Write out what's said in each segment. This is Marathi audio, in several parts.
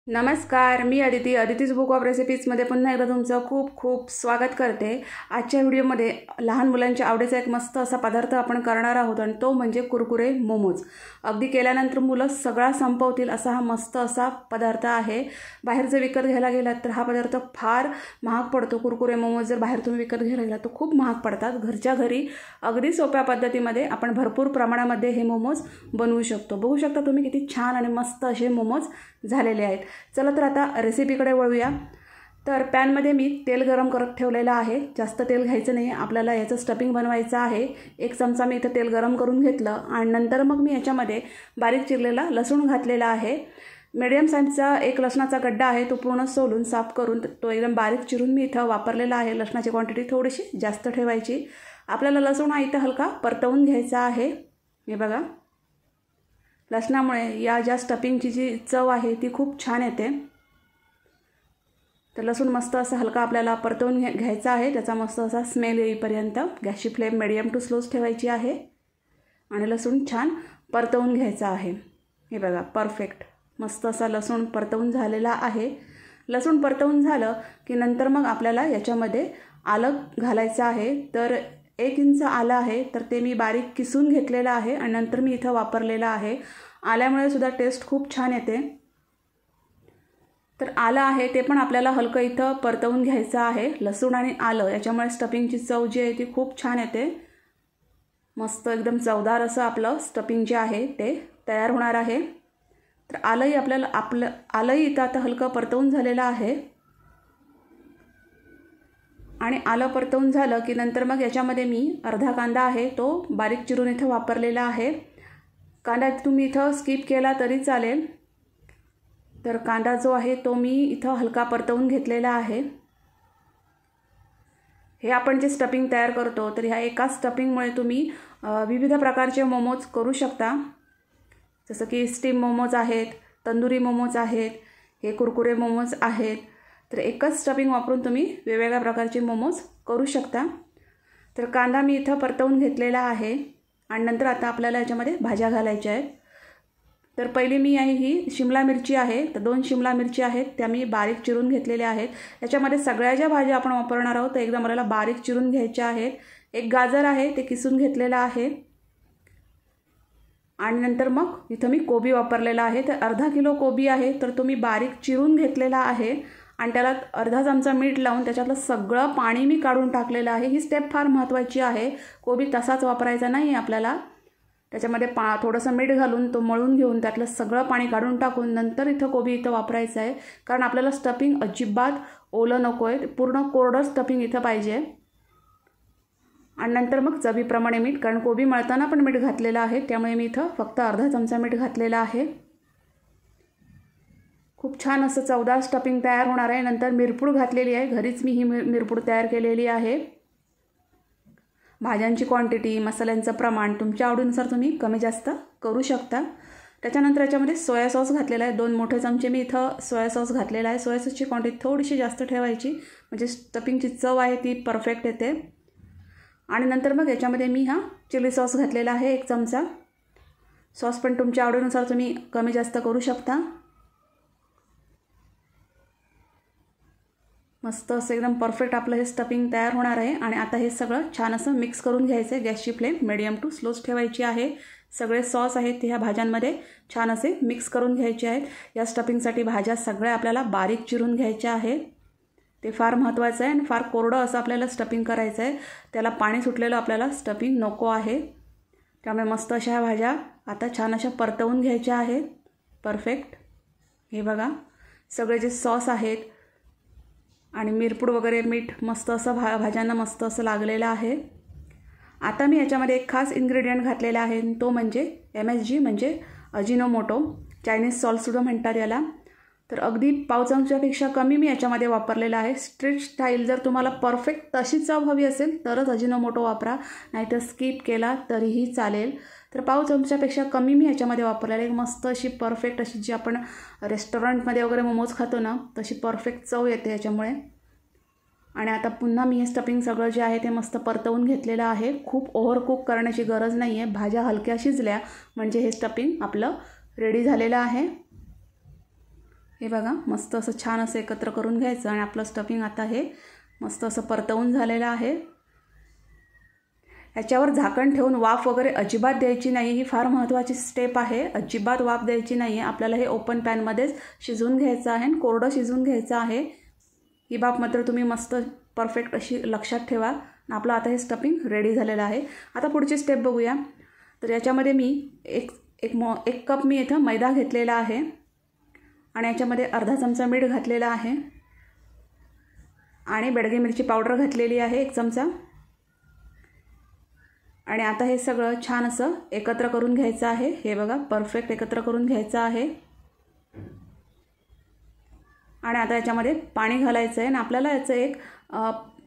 नमस्कार, मी अदितीज बुक ऑफ रेसिपीजमध्ये पुन्हा एकदा तुमचं खूप खूप स्वागत करते। आजच्या व्हिडिओमध्ये लहान मुलांच्या आवडीचा एक मस्त असा पदार्थ आपण करणार आहोत आणि तो म्हणजे कुरकुरे मोमोज। अगदी केल्यानंतर मुलं सगळा संपवतील असा हा मस्त असा पदार्थ आहे। बाहेर जर विकत घ्यायला गेलात तर हा पदार्थ फार महाग पडतो। कुरकुरे मोमोज जर बाहेर तुम्ही विकत घ्यायला गेलात तर खूप महाग पडतात। घरच्या घरी अगदी सोप्या पद्धतीमध्ये आपण भरपूर प्रमाणामध्ये हे मोमोज बनवू शकतो। बघू शकता तुम्ही किती छान आणि मस्त असे मोमोज झालेले आहेत। चला तर आता रेसिपीकडे वळूया। तर पॅनमध्ये मी तेल गरम करत ठेवलेलं आहे। जास्त तेल घ्यायचं नाही, आपल्याला याचं स्टफिंग बनवायचं आहे। 1 चमचा मी इथं तेल गरम करून घेतलं आणि नंतर मग मी याच्यामध्ये बारीक चिरलेला लसूण घातलेला आहे। मीडियम साईजचा एक लसणाचा गड्डा आहे, तो पूर्ण सोलून साफ करून तो एकदम बारीक चिरून मी इथं वापरलेला आहे। लसणाची क्वांटिटी थोडीशी जास्त ठेवायची। आपल्याला लसूण हा इथं हलका परतवून घ्यायचा आहे। हे बघा, लसणामुळे या ज्या स्टफिंगची जी चव आहे ती खूप छान येते। तर लसूण मस्त असं हलका आपल्याला परतवून घ्यायचा आहे। त्याचा मस्त असा स्मेल येईपर्यंत गॅसची फ्लेम मीडियम टू स्लोच ठेवायची आहे आणि लसूण छान परतवून घ्यायचा आहे। हे बघा, परफेक्ट मस्त असा लसूण परतवून झालेला आहे। लसूण परतवून झालं की नंतर मग आपल्याला याच्यामध्ये आलं घालायचं आहे। तर 1 इंच आलं आहे, तर ते मी बारीक किसून घेतलेलं आहे आणि नंतर मी इथं वापरलेलं आहे। आल्यामुळे सुद्धा टेस्ट खूप छान येते। तर आलं आहे ते पण आपल्याला हलकं इथं परतवून घ्यायचं आहे। लसूण आणि आलं याच्यामुळे स्टफिंगची चव जी आहे ती खूप छान येते। मस्त एकदम चवदार असं आपलं स्टफिंग जे आहे ते तयार होणार आहे। तर आलंही इथं आता हलकं परतवून झालेलं आहे आणि आलं परतवून झालं की नंतर मग याच्यामध्ये मी अर्धा कांदा आहे तो बारीक चिरून इथं वापरलेला आहे। कांदा तुम्ही इथं स्किप केला तरी चालेल। तर कांदा जो आहे तो मी इथं हलका परतवून घेतलेला आहे। हे आपण जे स्टफिंग तयार करतो तर ह्या एका स्टफिंगमुळे तुम्ही विविध प्रकारचे मोमोज करू शकता। जसं की स्टीम मोमोज आहेत, तंदुरी मोमोज आहेत, हे कुरकुरे मोमोज आहेत। तर एकच स्टफिंग वापरून तुम्ही वेगवेगळ्या प्रकारचे मोमोज करू शकता। तर कांदा मी इथं परतवून घेतलेला आहे आणि नंतर आता आपल्याला याच्यामध्ये भाज्या घालायच्या आहेत। तर पहिली मी ही शिमला मिरची आहे, तर 2 शिमला मिरची आहेत त्या मी बारीक चिरून घेतलेल्या आहेत। याच्यामध्ये सगळ्या ज्या भाज्या आपण वापरणार आहोत त्या एकदम आपल्याला बारीक चिरून घ्यायच्या आहेत। 1 गाजर आहे ते किसून घेतलेलं आहे आणि नंतर मग इथं मी कोबी वापरलेला आहे। तर अर्धा किलो कोबी आहे, तर तो मी बारीक चिरून घेतलेला आहे आणि त्याला अर्धा चमचा मीठ लावून त्याच्यातलं सगळं पाणी मी काढून टाकलेलं आहे। ही स्टेप फार महत्त्वाची आहे। कोबी तसाच वापरायचा नाही आपल्याला, त्याच्यामध्ये थोडंसं मीठ घालून तो मळून घेऊन त्यातलं सगळं पाणी काढून टाकून नंतर इथं कोबी इथं वापरायचं आहे। कारण आपल्याला स्टफिंग अजिबात ओलं नको आहे, पूर्ण कोरडं स्टफिंग इथं पाहिजे। आणि नंतर मग चवीप्रमाणे मीठ, कारण कोबी मळताना पण मीठ घातलेलं आहे त्यामुळे मी इथं फक्त अर्धा चमचा मीठ घातलेलं आहे। खूप छान असं चवदार स्टफिंग तयार होणार आहे। नंतर मिरपूड घातलेली आहे, घरीच मी ही मिरपूड तयार केलेली आहे। भाज्यांची क्वांटिटी, मसाल्यांचं प्रमाण तुमच्या आवडीनुसार तुम्ही कमी जास्त करू शकता। त्याच्यानंतर याच्यामध्ये सोया सॉस घातलेला आहे, 2 मोठे चमचे मी इथं सोया सॉस घातलेला आहे। सोया सॉसची क्वांटिटी थोडीशी जास्त ठेवायची म्हणजे स्टफिंगची चव आहे ती परफेक्ट येते। आणि नंतर मग याच्यामध्ये मी चिली सॉस घातलेला आहे 1 चमचा। सॉस पण तुमच्या आवडीनुसार तुम्ही कमी जास्त करू शकता। मस्त असं एकदम परफेक्ट आपलं हे स्टफिंग तयार होणार आहे आणि आता हे सगळं छान असं मिक्स करून घ्यायचं आहे। गॅसची फ्लेम मीडियम टू स्लोच ठेवायची आहे। सगळे सॉस आहेत ते ह्या भाज्यांमध्ये छान असे मिक्स करून घ्यायचे आहेत। या स्टफिंगसाठी भाज्या सगळ्या आपल्याला बारीक चिरून घ्यायच्या आहेत, ते फार महत्त्वाचं आहे। आणि फार कोरडं असं आपल्याला स्टफिंग करायचं आहे, त्याला पाणी सुटलेलं आपल्याला स्टफिंग नको आहे। त्यामुळे मस्त अशा ह्या भाज्या आता छान अशा परतवून घ्यायच्या आहेत। परफेक्ट, हे बघा सगळे जे सॉस आहेत आणि मिरपूड वगैरे मीठ मस्त असं भाज्यांना मस्त असं लागलेलं आहे। आता मी याच्यामध्ये एक खास इन्ग्रेडियंट घातलेला आहे, तो म्हणजे MSG म्हणजे अजिनोमोटो, चायनीज सॉल्टसुद्धा म्हणतात याला। तर अगदी पाव चमच्यापेक्षा कमी मी याच्यामध्ये वापरलेला आहे। स्ट्रीट स्टाईल जर तुम्हाला परफेक्ट तशी चव हवी असेल तरच अजिनोमोटो वापरा, नाहीतर स्किप केला तरीही चालेल। तर पाव चमच्यापेक्षा कमी मी याच्यामध्ये वापरलेलं आहे। मस्त अशी परफेक्ट अशी जी आपण रेस्टॉरंटमध्ये वगैरे मोमोज खातो ना तशी परफेक्ट चव येते याच्यामुळे। आणि आता पुन्हा मी हे स्टफिंग सगळं जे आहे ते मस्त परतवून घेतलेलं आहे। खूप ओव्हर कुक करण्याची गरज नाही आहे, भाज्या हलक्या शिजल्या म्हणजे हे स्टफिंग आपलं रेडी झालेलं आहे। हे बघा मस्त असं छान असं एकत्र करून घ्यायचं आणि आपलं स्टफिंग आता हे मस्त असं परतवून झालेलं आहे। याच्यावर झाकण ठेवून वाफ वगैरे अजिबात द्यायची नाही, ही फार महत्त्वाची स्टेप आहे। अजिबात वाफ द्यायची नाही आहे, आपल्याला हे ओपन पॅनमध्येच शिजवून घ्यायचं आहे आणि कोरडं शिजवून घ्यायचं आहे। ही बाब मात्र तुम्ही मस्त परफेक्ट अशी लक्षात ठेवा। आपलं आता हे स्टफिंग रेडी झालेलं आहे। आता पुढची स्टेप बघूया। तर याच्यामध्ये मी एक कप मी इथं मैदा घेतलेला आहे आणि याच्यामध्ये अर्धा चमचा मीठ घातलेला आहे आणि बेडगी मिरची पावडर घातलेली आहे 1 चमचा। आणि आता हे सगळं छान असं एकत्र करून घ्यायचं आहे। हे बघा परफेक्ट एकत्र करून घ्यायचं आहे आणि आता याच्यामध्ये पाणी घालायचं आहे आणि आपल्याला याचं एक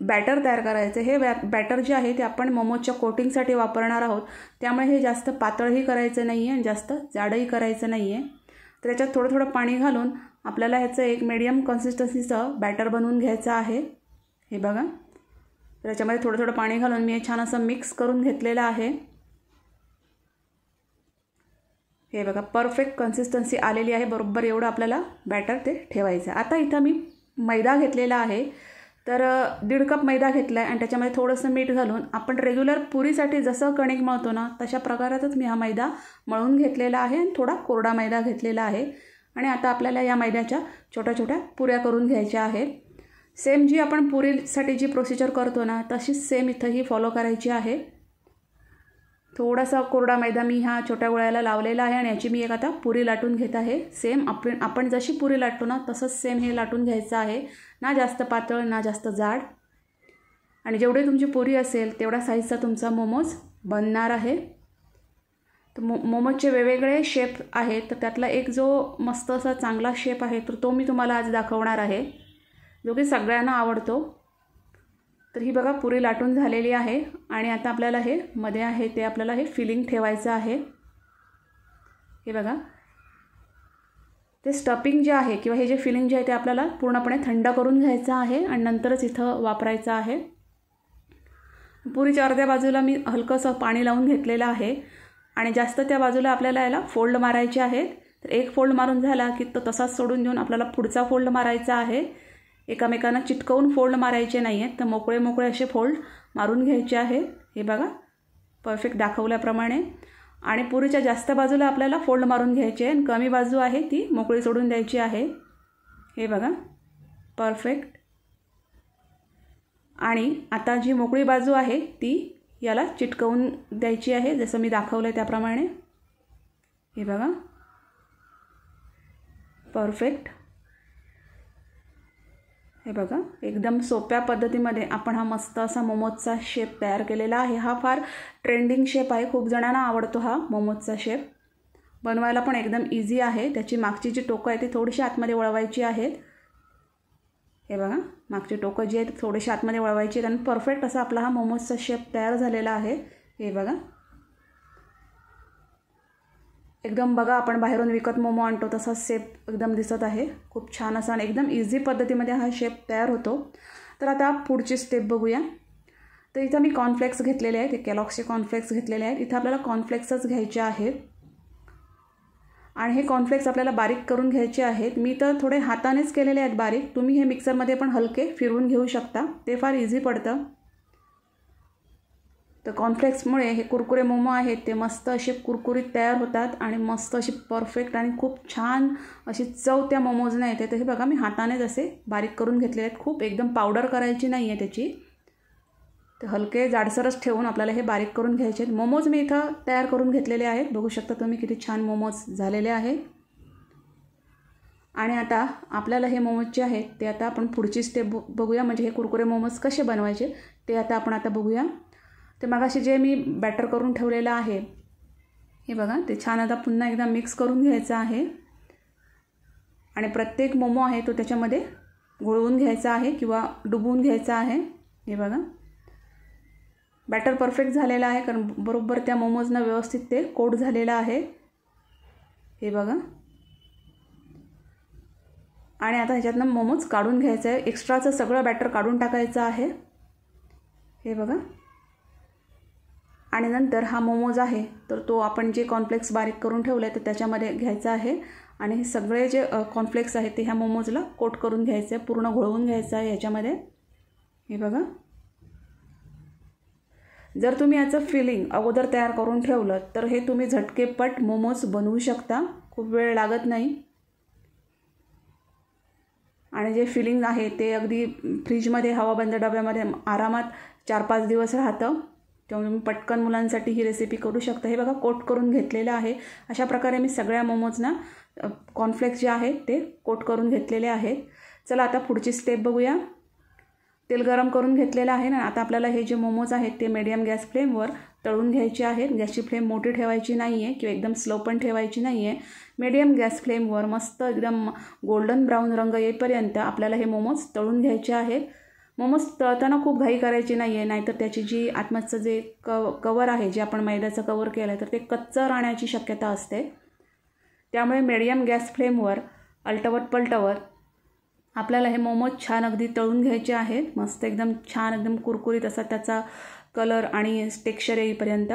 बॅटर तयार करायचं आहे। हे बॅटर जे आहे ते आपण मोमोजच्या कोटिंगसाठी वापरणार आहोत, त्यामुळे हे जास्त पातळही करायचं नाही आहे आणि जास्त जाडही करायचं नाही आहे। तर याच्यात थोडं थोडं पाणी घालून आपल्याला ह्याचं एक मीडियम कन्सिस्टन्सीचं बॅटर बनवून घ्यायचं आहे। हे बघा, तर याच्यामध्ये थोडं थोडं पाणी घालून मी हे छान असं मिक्स करून घेतलेलं आहे। हे बघा परफेक्ट कन्सिस्टन्सी आलेली आहे, बरोबर एवढं आपल्याला बॅटर ते ठेवायचं। आता इथं मी मैदा घेतलेला आहे, तर 1.5 कप मैदा घेतला आहे आणि त्याच्यामध्ये थोडंसं मीठ घालून आपण रेग्युलर पुरीसाठी जसं कणिक मळतो ना तशा प्रकारातच मी हा मैदा मळून घेतलेला आहे आणि थोडा कोरडा मैदा घेतलेला आहे। आणि आता आपल्याला या मैद्याच्या छोट्या छोट्या पुऱ्या करून घ्यायच्या आहेत। सेम जी आपण पुरीसाठी जी प्रोसिजर करतो ना तशीच सेम इथंही फॉलो करायची आहे। थोडासा कोरडा मैदा मी ह्या छोट्या गोळ्याला लावलेला आहे आणि याची मी एक आता पुरी लाटून घेत आहे। सेम आपण जशी पुरी लाटतो ना तसंच सेम हे लाटून घ्यायचं आहे, ना जास्त पातळ ना जास्त जाड। आणि जेवढी तुमची पुरी असेल तेवढा साईजचा तुमचा मोमोज बनणार आहे। तर मोमोजचे वेगवेगळे शेप आहेत, तर त्यातला एक जो मस्त असा चांगला शेप आहे तर तो मी तुम्हाला आज दाखवणार आहे, जो की सगळ्यांना आवडतो। तर ही बघा पुरी लाटून झालेली आहे आणि आता आपल्याला हे मध्ये आहे ते आपल्याला हे फिलिंग ठेवायचं आहे। हे बघा, ते स्टफिंग जे आहे किंवा हे जे फिलिंग जे आहे ते आपल्याला पूर्णपणे थंड करून घ्यायचं आहे आणि नंतरच इथं वापरायचं आहे। पुरीच्या अर्ध्या बाजूला मी हलकंसं पाणी लावून घेतलेलं आहे आणि जास्त त्या बाजूला आपल्याला याला फोल्ड मारायचे आहेत। तर एक फोल्ड मारून झाला की तो तसाच सोडून देऊन आपल्याला पुढचा फोल्ड मारायचा आहे। एकामेकांना चिटकवून फोल्ड मारायचे नाही आहेत, तर मोकळे मोकळे असे फोल्ड मारून घ्यायचे आहेत। हे बघा परफेक्ट दाखवल्याप्रमाणे। आणि पुरीच्या जास्त बाजूला आपल्याला फोल्ड मारून घ्यायचे आहे आणि कमी बाजू आहे ती मोकळी सोडून द्यायची आहे। हे बघा परफेक्ट। आणि आता जी मोकळी बाजू आहे ती याला चिटकवून द्यायची आहे, जसं मी दाखवलं आहे त्याप्रमाणे। हे बघा परफेक्ट। हे बघा एकदम सोप्या पद्धतीमध्ये आपण हा मस्त असा मोमोजचा शेप तयार केलेला आहे। हा फार ट्रेंडिंग शेप आहे, खूप जणांना आवडतो हा मोमोजचा शेप। बनवायला पण एकदम इझी आहे। त्याची मागची जी टोकं आहे ती थोडीशी आतमध्ये वळवायची आहेत। हे बघा मागची टोकं जी आहे ती थोडीशी आतमध्ये वळवायची आहेत आणि परफेक्ट असा आपला हा मोमोजचा शेप तयार झालेला आहे। हे बघा एकदम बघा आपण बाहेरून विकत मोमो आणतो तसा शेप एकदम दिसत आहे। खूप छान असा आणि एकदम इझी पद्धतीमध्ये हा शेप तयार होतो। तर आता पुढची स्टेप बघूया। तर इथं मी कॉर्नफ्लेक्स घेतलेले आहेत, ते केलॉग्सचे कॉर्नफ्लेक्स घेतलेले आहेत। इथं आपल्याला कॉर्नफ्लेक्सच घ्यायचे आहेत आणि हे कॉर्नफ्लेक्स आपल्याला बारीक करून घ्यायचे आहेत। मी तर थोडे हातानेच केलेले आहेत बारीक, तुम्ही हे मिक्सरमध्ये पण हलके फिरवून घेऊ शकता, ते फार इझी पडतं। तर कॉर्नफ्लेक्समुळे हे कुरकुरे मोमो आहेत ते मस्त असे कुरकुरीत तयार होतात आणि मस्त अशी परफेक्ट आणि खूप छान अशी चव त्या मोमोजना येते। तर हे बघा मी हातानेच असे बारीक करून घेतलेले आहेत, खूप एकदम पावडर करायची नाही आहे त्याची। तर हलके जाडसरच ठेवून आपल्याला हे बारीक करून घ्यायचे आहेत। मोमोज मी इथं तयार करून घेतलेले आहेत, बघू शकता तुम्ही किती छान मोमोज झालेले आहेत। आणि आता आपल्याला हे मोमोज जे आहेत ते आता आपण पुढची स्टेप बघूया, म्हणजे हे कुरकुरे मोमोज कसे बनवायचे ते आता बघूया। ते मगाशी जे मी बॅटर करून ठेवलेलं आहे हे बघा, ते छान आता पुन्हा एकदा मिक्स करून घ्यायचं आहे आणि प्रत्येक मोमो आहे तो त्याच्यामध्ये घोळवून घ्यायचा आहे किंवा डुबवून घ्यायचा आहे। हे बघा बॅटर परफेक्ट झालेला आहे, कारण बरोबर त्या मोमोजना व्यवस्थित ते कोट झालेलं आहे। हे बघा आणि आता ह्याच्यातनं मोमोज काढून घ्यायचं आहे, एक्स्ट्राचं सगळं बॅटर काढून टाकायचं आहे। हे बघा आणि नंतर हा मोमोज आहे तर तो आपण जे कॉर्नफ्लेक्स बारीक करून ठेवले तर त्याच्यामध्ये घ्यायचा आहे आणि हे सगळे जे कॉर्नफ्लेक्स आहेत ते ह्या मोमोजला कोट करून घ्यायचे आहे, पूर्ण घोळवून घ्यायचं आहे याच्यामध्ये. हे बघा, जर तुम्ही याचं फिलिंग अगोदर तयार करून ठेवलं तर हे तुम्ही झटकेपट मोमोज बनवू शकता, खूप वेळ लागत नाही. आणि जे फिलिंग आहे ते अगदी फ्रीजमध्ये हवाबंद डब्यामध्ये आरामात 4-5 दिवस राहतं. त्यामुळे तुम्ही पटकन मुलांसाठी ही रेसिपी करू शकता. हे बघा, कोट करून घेतलेलं आहे. अशा प्रकारे मी सगळ्या मोमोजना कॉर्नफ्लेक्स जे आहेत ते कोट करून घेतलेले आहेत. चला आता पुढची स्टेप बघूया. तेल गरम करून घेतलेलं आहे ना. आता आपल्याला हे जे मोमोज आहेत ते मीडियम गॅस फ्लेमवर तळून घ्यायचे आहेत. गॅसची फ्लेम मोठी ठेवायची नाही आहे किंवा एकदम स्लो पण ठेवायची नाही आहे. मीडियम गॅस फ्लेमवर मस्त एकदम गोल्डन ब्राऊन रंग येईपर्यंत आपल्याला हे मोमोज तळून घ्यायचे आहेत. मोमोज तळताना खूप घाई करायची नाही आहे, नाहीतर त्याची जी आतमधचं जे कवर आहे, जे आपण मैद्याचं कवर केलं आहे, तर ते कच्चं राहण्याची शक्यता असते. त्यामुळे मीडियम गॅस फ्लेमवर अलटवत पलटवत आपल्याला हे मोमोज छान अगदी तळून घ्यायचे आहेत. मस्त एकदम छान एकदम कुरकुरीत असा त्याचा कलर आणि टेक्स्चर येईपर्यंत.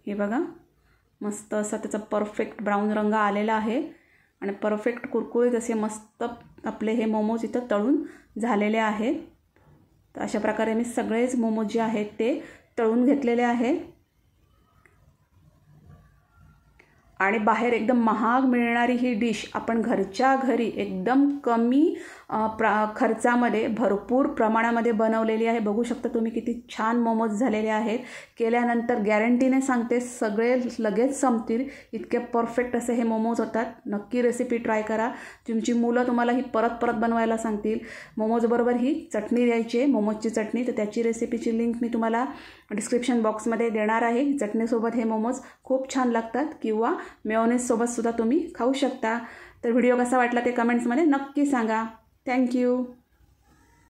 हे बघा, मस्त असा त्याचा परफेक्ट ब्राऊन रंग आलेला आहे आणि परफेक्ट कुरकुरीत असे मस्त आपले हे मोमोज इथं तळून झालेले आहेत. तर अशा प्रकारे मी सगळेच मोमोज जे आहेत ते तळून घेतलेले आहेत. आणि बाहेर एकदम महाग मिळणारी ही डिश आपण घरच्या घरी एकदम कमी खर्चामध्ये भरपूर प्रमाणामध्ये बनवलेली आहे. बघू शकता तुम्ही किती छान मोमोज झालेले आहेत. केल्यानंतर गॅरंटीने सांगते सगळे लगेच संपतील, इतके परफेक्ट असे हे मोमोज होतात. नक्की रेसिपी ट्राय करा. तुमची मुलं तुम्हाला ही परत परत बनवायला सांगतील. मोमोजबरोबर ही चटणी द्यायची आहे, मोमोजची चटणी, तर त्याची रेसिपीची लिंक मी तुम्हाला डिस्क्रिप्शन बॉक्समध्ये देणार आहे. चटणीसोबत हे मोमोज खूप छान लागतात किंवा मेयोनेजसोबतसुद्धा तुम्ही खाऊ शकता. तर व्हिडिओ कसा वाटला ते कमेंट्समध्ये नक्की सांगा. थँक्यू.